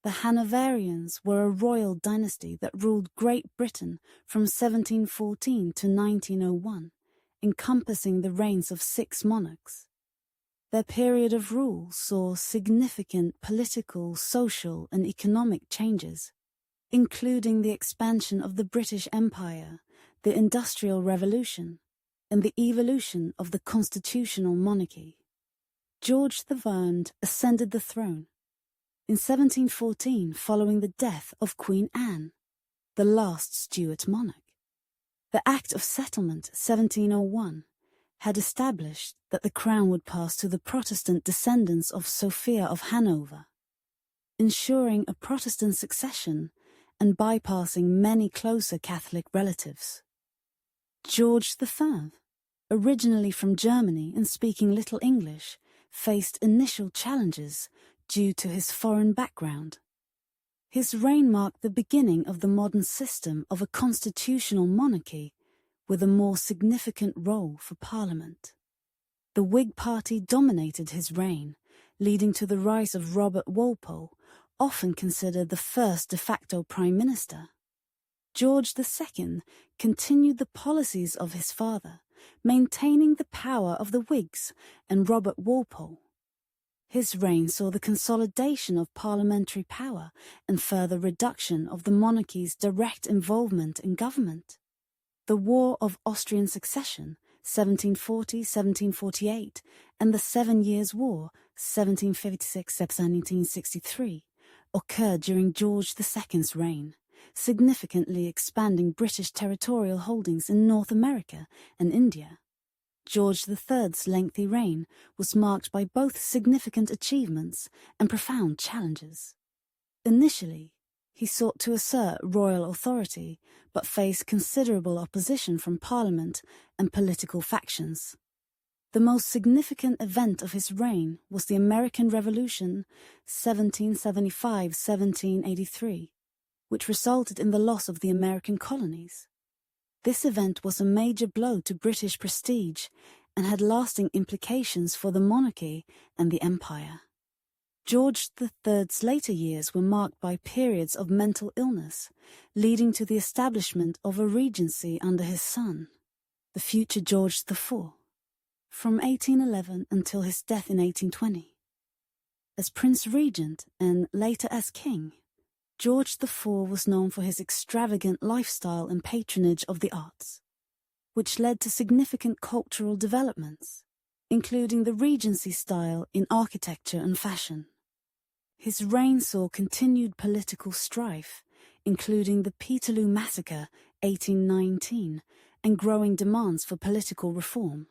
The Hanoverians were a royal dynasty that ruled Great Britain from 1714 to 1901, encompassing the reigns of 6 monarchs. Their period of rule saw significant political, social, and economic changes, including the expansion of the British Empire, the Industrial Revolution, and the evolution of the constitutional monarchy. George III ascended the throne in 1714 following the death of Queen Anne, the last Stuart monarch. The Act of Settlement 1701 had established that the crown would pass to the Protestant descendants of Sophia of Hanover, ensuring a Protestant succession and bypassing many closer Catholic relatives. George III, originally from Germany and speaking little English, faced initial challenges due to his foreign background. His reign marked the beginning of the modern system of a constitutional monarchy with a more significant role for Parliament. The Whig Party dominated his reign, leading to the rise of Robert Walpole, often considered the first de facto Prime Minister. George II continued the policies of his father, maintaining the power of the Whigs and Robert Walpole. His reign saw the consolidation of parliamentary power and further reduction of the monarchy's direct involvement in government. The War of Austrian Succession, 1740-1748, and the 7 Years' War, 1756-1763, occurred during George II's reign, significantly expanding British territorial holdings in North America and India. George III's lengthy reign was marked by both significant achievements and profound challenges. Initially, he sought to assert royal authority, but faced considerable opposition from Parliament and political factions. The most significant event of his reign was the American Revolution, 1775-1783, which resulted in the loss of the American colonies. This event was a major blow to British prestige and had lasting implications for the monarchy and the empire. George III's later years were marked by periods of mental illness, leading to the establishment of a regency under his son, the future George IV, from 1811 until his death in 1820. As Prince Regent and later as King, George IV was known for his extravagant lifestyle and patronage of the arts, which led to significant cultural developments, including the Regency style in architecture and fashion. His reign saw continued political strife, including the Peterloo Massacre, 1819, and growing demands for political reform.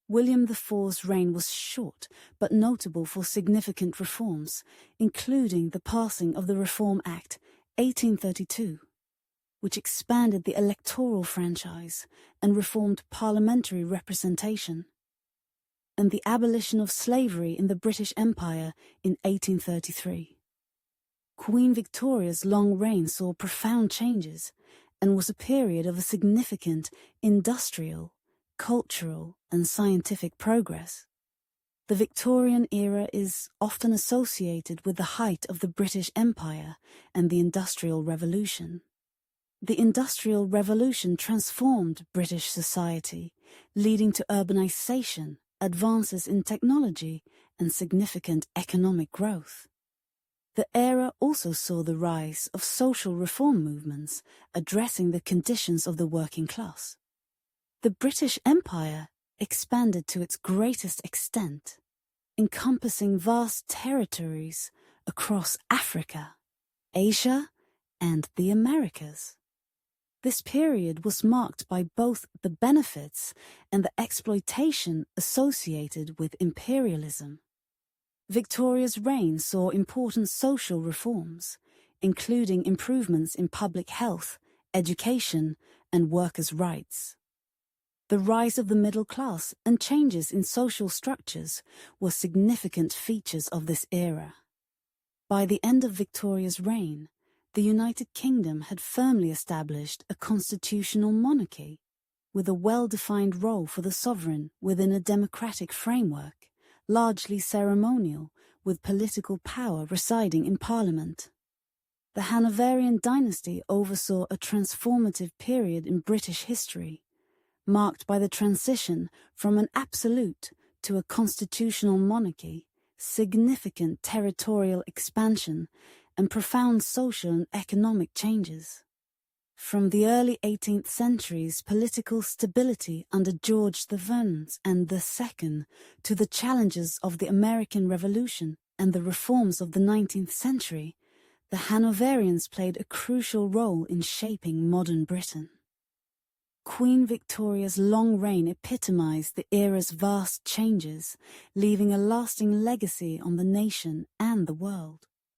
William IV's reign was short, but notable for significant reforms, including the passing of the Reform Act, 1832, which expanded the electoral franchise and reformed parliamentary representation, and the abolition of slavery in the British Empire in 1833. Queen Victoria's long reign saw profound changes and was a period of a significant industrial, cultural, and scientific progress. The Victorian era is often associated with the height of the British Empire and the Industrial Revolution. The Industrial Revolution transformed British society, leading to urbanization, advances in technology, and significant economic growth. The era also saw the rise of social reform movements addressing the conditions of the working class. The British Empire expanded to its greatest extent, encompassing vast territories across Africa, Asia, and the Americas. This period was marked by both the benefits and the exploitation associated with imperialism. Victoria's reign saw important social reforms, including improvements in public health, education, and workers' rights. The rise of the middle class and changes in social structures were significant features of this era. By the end of Victoria's reign, the United Kingdom had firmly established a constitutional monarchy, with a well-defined role for the sovereign within a democratic framework, largely ceremonial, with political power residing in Parliament. The Hanoverian dynasty oversaw a transformative period in British history, marked by the transition from an absolute to a constitutional monarchy, significant territorial expansion, and profound social and economic changes. From the early 18th century's political stability under George I and II to the challenges of the American Revolution and the reforms of the 19th century, the Hanoverians played a crucial role in shaping modern Britain. Queen Victoria's long reign epitomized the era's vast changes, leaving a lasting legacy on the nation and the world.